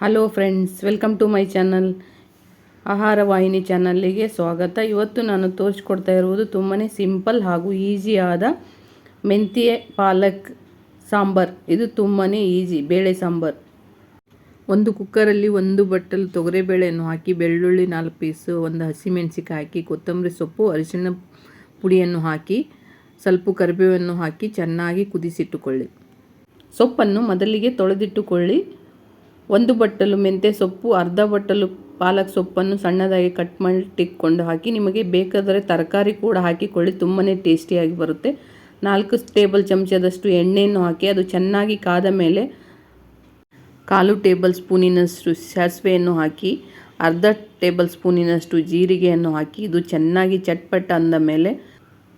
Hello friends, welcome to my channel. ಆಹಾರ ವಾಹಿನಿ ಚಾನಲ್ಲಿಗೆ ಸ್ವಾಗತ. ಇವತ್ತು ನಾನು ತೋರಿಸ್ಕೊಡ್ತಾ ಇರುವುದು ತುಂಬಾ ಸಿಂಪಲ್ ಹಾಗೂ ಈಸಿಯಾದ ಮೆಂತ್ಯ ಪಾಲಕ್ ಸಾಂಬಾರ್. ಇದು ತುಂಬಾ ಈಸಿ ಬೇಳೆ ಸಾಂಬಾರ್. ಒಂದು ಕುಕ್ಕರಲ್ಲಿ 1 ಬಟ್ಟಲು ತೊಗರಿಬೇಳೆಯನ್ನು ಹಾಕಿ, ಬೆಳ್ಳುಳ್ಳಿ 4 ಪೀಸು, ಒಂದು ಹಸಿಮೆಣಸಿಕಾಯಿ ಹಾಕಿ, ಕೊತ್ತಂಬರಿ ಸೊಪ್ಪು, ಅರಿಶಿಣ ಪುಡಿಯನ್ನು ಹಾಕಿ, ಸ್ವಲ್ಪ ಕರಿಬೇವನ್ನು ಹಾಕಿ ಚೆನ್ನಾಗಿ ಕುದಿಸಿಟ್ಟುಕೊಳ್ಳಿ. ಸೊಪ್ಪನ್ನು ಮೊದಲಿಗೆ ತೊಳೆದಿಟ್ಟುಕೊಳ್ಳಿ. 1 ಬಟ್ಟಲು ಮೆಂತ್ಯ ಸೊಪ್ಪು, ಅರ್ಧ ಬಟ್ಟಲು ಪಾಲಕ್ ಸೊಪ್ಪನ್ನು ಸಣ್ಣದಾಗಿ ಕಟ್ ಮಾಡಿಟ್ಕೊಂಡು ಹಾಕಿ, ನಿಮಗೆ ಬೇಕಾದರೆ ತರಕಾರಿ ಕೂಡ ಹಾಕಿಕೊಳ್ಳಿ, ತುಂಬಾ ಟೇಸ್ಟಿಯಾಗಿ ಬರುತ್ತೆ. 4 ಟೇಬಲ್ ಚಮಚದಷ್ಟು ಎಣ್ಣೆಯನ್ನು ಹಾಕಿ, ಅದು ಚೆನ್ನಾಗಿ ಕಾದ ಮೇಲೆ 1/4 ಟೇಬಲ್ ಸ್ಪೂನಿನಷ್ಟು ಸಾಸಿವೆಯನ್ನು ಹಾಕಿ, ಅರ್ಧ ಟೇಬಲ್ ಸ್ಪೂನಿನಷ್ಟು ಜೀರಿಗೆಯನ್ನು ಹಾಕಿ, ಇದು ಚೆನ್ನಾಗಿ ಚಟ್ಪಟ ಅಂದ ಮೇಲೆ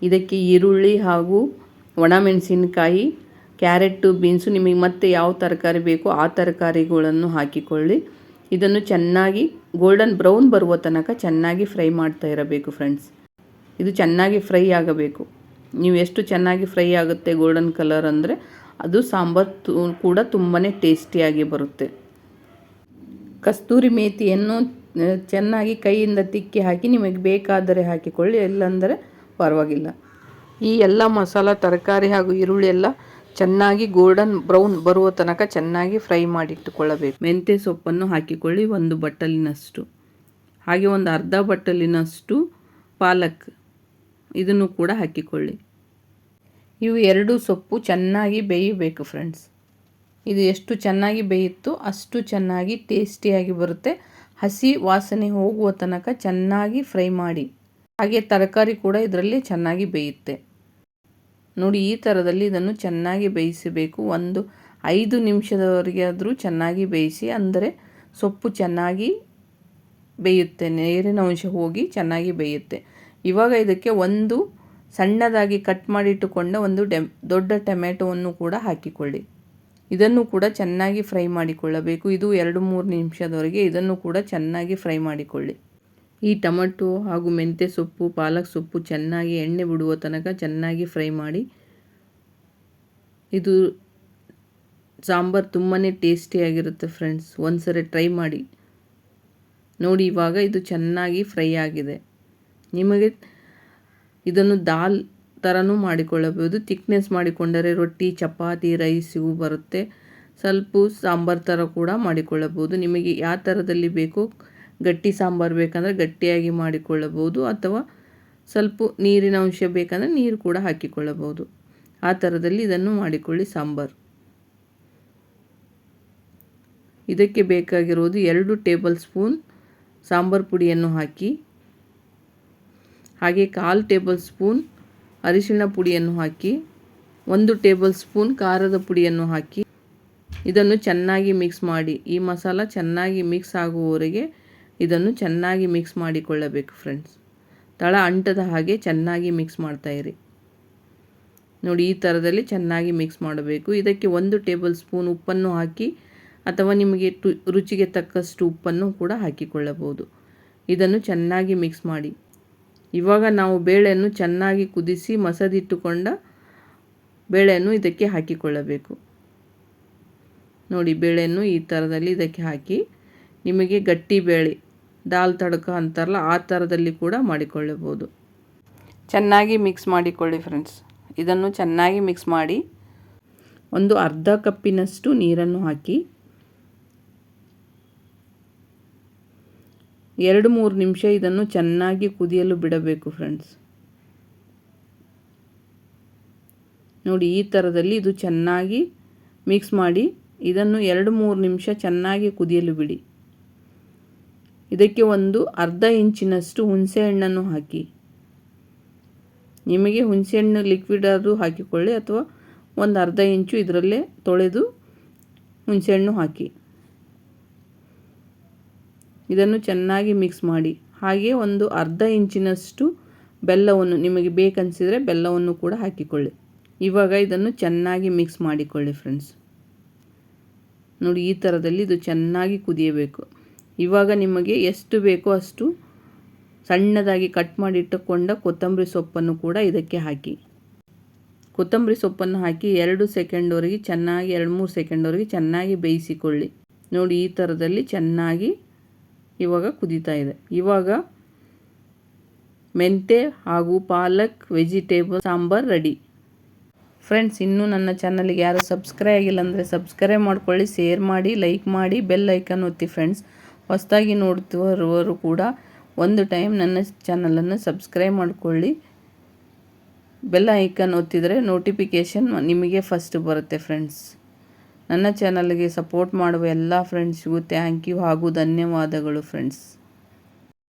ಇದಕ್ಕೆ ಈರುಳ್ಳಿ ಹಾಗೂ ಒಣಮೆಣಸಿನಕಾಯಿ, ಕ್ಯಾರೆಟು, ಬೀನ್ಸು, ನಿಮಗೆ ಮತ್ತೆ ಯಾವ ತರಕಾರಿ ಬೇಕೋ ಆ ತರಕಾರಿಗಳನ್ನು ಹಾಕಿಕೊಳ್ಳಿ. ಇದನ್ನು ಚೆನ್ನಾಗಿ ಗೋಲ್ಡನ್ ಬ್ರೌನ್ ಬರುವ ತನಕ ಚೆನ್ನಾಗಿ ಫ್ರೈ ಮಾಡ್ತಾ ಇರಬೇಕು ಫ್ರೆಂಡ್ಸ್. ಇದು ಚೆನ್ನಾಗಿ ಫ್ರೈ ಆಗಬೇಕು. ನೀವು ಎಷ್ಟು ಚೆನ್ನಾಗಿ ಫ್ರೈ ಆಗುತ್ತೆ ಗೋಲ್ಡನ್ ಕಲರ್ ಅಂದರೆ ಅದು ಸಾಂಬಾರು ಕೂಡ ತುಂಬಾ ಟೇಸ್ಟಿಯಾಗಿ ಬರುತ್ತೆ. ಕಸ್ತೂರಿ ಮೇಥಿಯನ್ನು ಚೆನ್ನಾಗಿ ಕೈಯಿಂದ ತಿಕ್ಕಿ ಹಾಕಿ, ನಿಮಗೆ ಬೇಕಾದರೆ ಹಾಕಿಕೊಳ್ಳಿ, ಇಲ್ಲಾಂದರೆ ಪರವಾಗಿಲ್ಲ. ಈ ಎಲ್ಲ ಮಸಾಲ, ತರಕಾರಿ ಹಾಗೂ ಈರುಳ್ಳಿ ಎಲ್ಲ ಚೆನ್ನಾಗಿ ಗೋಲ್ಡನ್ ಬ್ರೌನ್ ಬರುವ ತನಕ ಚೆನ್ನಾಗಿ ಫ್ರೈ ಮಾಡಿಟ್ಟುಕೊಳ್ಳಬೇಕು. ಮೆಂತ್ಯ ಸೊಪ್ಪನ್ನು ಹಾಕಿಕೊಳ್ಳಿ 1 ಬಟ್ಟಲಿನಷ್ಟು, ಹಾಗೆ ಒಂದು ಅರ್ಧ ಬಟ್ಟಲಿನಷ್ಟು ಪಾಲಕ್, ಇದನ್ನು ಕೂಡ ಹಾಕಿಕೊಳ್ಳಿ. ಇವು 2 ಸೊಪ್ಪು ಚೆನ್ನಾಗಿ ಬೇಯಬೇಕು ಫ್ರೆಂಡ್ಸ್. ಇದು ಎಷ್ಟು ಚೆನ್ನಾಗಿ ಬೇಯುತ್ತೋ ಅಷ್ಟು ಚೆನ್ನಾಗಿ ಟೇಸ್ಟಿಯಾಗಿ ಬರುತ್ತೆ. ಹಸಿ ವಾಸನೆ ಹೋಗುವ ತನಕ ಚೆನ್ನಾಗಿ ಫ್ರೈ ಮಾಡಿ. ಹಾಗೆ ತರಕಾರಿ ಕೂಡ ಇದರಲ್ಲಿ ಚೆನ್ನಾಗಿ ಬೇಯುತ್ತೆ. ನೋಡಿ, ಈ ಥರದಲ್ಲಿ ಇದನ್ನು ಚೆನ್ನಾಗಿ ಬೇಯಿಸಬೇಕು. 5 ನಿಮಿಷದವರೆಗೆ ಆದರೂ ಚೆನ್ನಾಗಿ ಬೇಯಿಸಿ, ಅಂದರೆ ಸೊಪ್ಪು ಚೆನ್ನಾಗಿ ಬೇಯುತ್ತೆ, ನೀರಿನ ಅಂಶ ಹೋಗಿ ಚೆನ್ನಾಗಿ ಬೇಯುತ್ತೆ. ಇವಾಗ ಇದಕ್ಕೆ ಒಂದು ಸಣ್ಣದಾಗಿ ಕಟ್ ಮಾಡಿಟ್ಟುಕೊಂಡ ಒಂದು ದೊಡ್ಡ ಟೊಮೆಟೊವನ್ನು ಕೂಡ ಹಾಕಿಕೊಳ್ಳಿ. ಇದನ್ನು ಕೂಡ ಚೆನ್ನಾಗಿ ಫ್ರೈ ಮಾಡಿಕೊಳ್ಳಬೇಕು. ಇದು 2-3 ನಿಮಿಷದವರೆಗೆ ಇದನ್ನು ಕೂಡ ಚೆನ್ನಾಗಿ ಫ್ರೈ ಮಾಡಿಕೊಳ್ಳಿ. ಈ ಟೊಮೆಟೊ ಹಾಗೂ ಮೆಂತ್ಯ ಸೊಪ್ಪು, ಪಾಲಕ್ ಸೊಪ್ಪು ಚೆನ್ನಾಗಿ ಎಣ್ಣೆ ಬಿಡುವ ತನಕ ಚೆನ್ನಾಗಿ ಫ್ರೈ ಮಾಡಿ. ಇದು ಸಾಂಬಾರು ತುಂಬಾ ಟೇಸ್ಟಿಯಾಗಿರುತ್ತೆ ಫ್ರೆಂಡ್ಸ್. ಒಂದ್ಸರಿ ಟ್ರೈ ಮಾಡಿ ನೋಡಿ. ಇವಾಗ ಇದು ಚೆನ್ನಾಗಿ ಫ್ರೈ ಆಗಿದೆ. ನಿಮಗೆ ಇದನ್ನು ದಾಲ್ ಥರನೂ ಮಾಡಿಕೊಳ್ಳಬಹುದು. ತಿಕ್ನೆಸ್ ಮಾಡಿಕೊಂಡರೆ ರೊಟ್ಟಿ, ಚಪಾತಿ, ರೈಸ್ ಇವು ಬರುತ್ತೆ. ಸ್ವಲ್ಪ ಸಾಂಬಾರು ಥರ ಕೂಡ ಮಾಡಿಕೊಳ್ಳಬಹುದು. ನಿಮಗೆ ಯಾವ ಥರದಲ್ಲಿ ಬೇಕೋ, ಗಟ್ಟಿ ಸಾಂಬಾರು ಬೇಕಂದರೆ ಗಟ್ಟಿಯಾಗಿ ಮಾಡಿಕೊಳ್ಳಬಹುದು, ಅಥವಾ ಸ್ವಲ್ಪ ನೀರಿನ ಅಂಶ ಬೇಕಂದರೆ ನೀರು ಕೂಡ ಹಾಕಿಕೊಳ್ಳಬಹುದು. ಆ ಥರದಲ್ಲಿ ಇದನ್ನು ಮಾಡಿಕೊಳ್ಳಿ ಸಾಂಬಾರು. ಇದಕ್ಕೆ ಬೇಕಾಗಿರುವುದು 2 ಟೇಬಲ್ ಸ್ಪೂನ್ ಸಾಂಬಾರು ಪುಡಿಯನ್ನು ಹಾಕಿ, ಹಾಗೆ 1/4 ಟೇಬಲ್ ಸ್ಪೂನ್ ಅರಿಶಿಣ ಪುಡಿಯನ್ನು ಹಾಕಿ, 1 ಟೇಬಲ್ ಸ್ಪೂನ್ ಖಾರದ ಪುಡಿಯನ್ನು ಹಾಕಿ, ಇದನ್ನು ಚೆನ್ನಾಗಿ ಮಿಕ್ಸ್ ಮಾಡಿ. ಈ ಮಸಾಲ ಚೆನ್ನಾಗಿ ಮಿಕ್ಸ್ ಆಗುವವರೆಗೆ ಇದನ್ನು ಚೆನ್ನಾಗಿ ಮಿಕ್ಸ್ ಮಾಡಿಕೊಳ್ಳಬೇಕು ಫ್ರೆಂಡ್ಸ್. ತಳ ಅಂಟದ ಹಾಗೆ ಚೆನ್ನಾಗಿ ಮಿಕ್ಸ್ ಮಾಡ್ತಾಯಿರಿ. ನೋಡಿ, ಈ ಥರದಲ್ಲಿ ಚೆನ್ನಾಗಿ ಮಿಕ್ಸ್ ಮಾಡಬೇಕು. ಇದಕ್ಕೆ 1 ಟೇಬಲ್ ಸ್ಪೂನ್ ಉಪ್ಪನ್ನು ಹಾಕಿ, ಅಥವಾ ನಿಮಗೆ ರುಚಿಗೆ ತಕ್ಕಷ್ಟು ಉಪ್ಪನ್ನು ಕೂಡ ಹಾಕಿಕೊಳ್ಳಬಹುದು. ಇದನ್ನು ಚೆನ್ನಾಗಿ ಮಿಕ್ಸ್ ಮಾಡಿ. ಇವಾಗ ನಾವು ಬೇಳೆಯನ್ನು ಚೆನ್ನಾಗಿ ಕುದಿಸಿ ಮಸದಿಟ್ಟುಕೊಂಡ ಬೇಳೆಯನ್ನು ಇದಕ್ಕೆ ಹಾಕಿಕೊಳ್ಳಬೇಕು. ನೋಡಿ, ಬೇಳೆಯನ್ನು ಈ ಥರದಲ್ಲಿ ಇದಕ್ಕೆ ಹಾಕಿ, ನಿಮಗೆ ಗಟ್ಟಿ ಬೇಳೆ, ದಾಲ್ ತಡಕ ಅಂತಾರಲ್ಲ ಆ ಥರದಲ್ಲಿ ಕೂಡ ಮಾಡಿಕೊಳ್ಳಬಹುದು. ಚೆನ್ನಾಗಿ ಮಿಕ್ಸ್ ಮಾಡಿಕೊಳ್ಳಿ ಫ್ರೆಂಡ್ಸ್. ಇದನ್ನು ಚೆನ್ನಾಗಿ ಮಿಕ್ಸ್ ಮಾಡಿ, ಒಂದು ಅರ್ಧ ಕಪ್ಪಿನಷ್ಟು ನೀರನ್ನು ಹಾಕಿ 2-3 ನಿಮಿಷ ಇದನ್ನು ಚೆನ್ನಾಗಿ ಕುದಿಯಲು ಬಿಡಬೇಕು ಫ್ರೆಂಡ್ಸ್. ನೋಡಿ, ಈ ಥರದಲ್ಲಿ ಇದು ಚೆನ್ನಾಗಿ ಮಿಕ್ಸ್ ಮಾಡಿ ಇದನ್ನು 2-3 ನಿಮಿಷ ಚೆನ್ನಾಗಿ ಕುದಿಯಲು ಬಿಡಿ. ಇದಕ್ಕೆ ಒಂದು ಅರ್ಧ ಇಂಚಿನಷ್ಟು ಹುಣಸೆಹಣ್ಣನ್ನು ಹಾಕಿ. ನಿಮಗೆ ಹುಣಸೆಹಣ್ಣು ಲಿಕ್ವಿಡ್ ಆದರೂ ಹಾಕಿಕೊಳ್ಳಿ, ಅಥವಾ ಒಂದು ಅರ್ಧ ಇಂಚು ಇದರಲ್ಲೇ ತೊಳೆದು ಹುಣಸೆಹಣ್ಣು ಹಾಕಿ. ಇದನ್ನು ಚೆನ್ನಾಗಿ ಮಿಕ್ಸ್ ಮಾಡಿ. ಹಾಗೆ ಒಂದು ಅರ್ಧ ಇಂಚಿನಷ್ಟು ಬೆಲ್ಲವನ್ನು, ನಿಮಗೆ ಬೇಕನ್ನಿಸಿದರೆ ಬೆಲ್ಲವನ್ನು ಕೂಡ ಹಾಕಿಕೊಳ್ಳಿ. ಇವಾಗ ಇದನ್ನು ಚೆನ್ನಾಗಿ ಮಿಕ್ಸ್ ಮಾಡಿಕೊಳ್ಳಿ ಫ್ರೆಂಡ್ಸ್. ನೋಡಿ, ಈ ಥರದಲ್ಲಿ ಇದು ಚೆನ್ನಾಗಿ ಕುದಿಯಬೇಕು. ಇವಾಗ ನಿಮಗೆ ಎಷ್ಟು ಬೇಕೋ ಅಷ್ಟು ಸಣ್ಣದಾಗಿ ಕಟ್ ಮಾಡಿಟ್ಟುಕೊಂಡ ಕೊತ್ತಂಬರಿ ಸೊಪ್ಪನ್ನು ಕೂಡ ಇದಕ್ಕೆ ಹಾಕಿ. ಕೊತ್ತಂಬರಿ ಸೊಪ್ಪನ್ನು ಹಾಕಿ 2 ಸೆಕೆಂಡ್ವರೆಗೆ ಚೆನ್ನಾಗಿ 2-3 ಸೆಕೆಂಡ್ವರೆಗೆ ಚೆನ್ನಾಗಿ ಬೇಯಿಸಿಕೊಳ್ಳಿ. ನೋಡಿ ಈ ಥರದಲ್ಲಿ ಚೆನ್ನಾಗಿ ಇವಾಗ ಕುದೀತಾ ಇದೆ. ಇವಾಗ ಮೆಂತ್ಯ ಹಾಗೂ ಪಾಲಕ್ ವೆಜಿಟೇಬಲ್ ಸಾಂಬಾರ್ ರೆಡಿ. ಫ್ರೆಂಡ್ಸ್, ಇನ್ನೂ ನನ್ನ ಚಾನಲ್ಗೆ ಯಾರು ಸಬ್ಸ್ಕ್ರೈಬ್ ಆಗಿಲ್ಲ ಅಂದರೆ ಸಬ್ಸ್ಕ್ರೈಬ್ ಮಾಡ್ಕೊಳ್ಳಿ, ಶೇರ್ ಮಾಡಿ, ಲೈಕ್ ಮಾಡಿ, ಬೆಲ್ ಐಕನ್ ಒತ್ತಿ ಫ್ರೆಂಡ್ಸ್. ಹೊಸದಾಗಿ ನೋಡ್ತಿರುವವರು ಕೂಡ ಒಂದು ಟೈಮ್ ನನ್ನ ಚಾನಲನ್ನು ಸಬ್ಸ್ಕ್ರೈಬ್ ಮಾಡ್ಕೊಳ್ಳಿ. ಬೆಲ್ ಐಕನ್ ಒತ್ತಿದರೆ ನೋಟಿಫಿಕೇಷನ್ ನಿಮಗೆ ಫಸ್ಟ್ ಬರುತ್ತೆ ಫ್ರೆಂಡ್ಸ್. ನನ್ನ ಚಾನಲ್ಗೆ ಸಪೋರ್ಟ್ ಮಾಡುವ ಎಲ್ಲ ಫ್ರೆಂಡ್ಸ್ಗೂ ಥ್ಯಾಂಕ್ ಯು ಹಾಗೂ ಧನ್ಯವಾದಗಳು ಫ್ರೆಂಡ್ಸ್.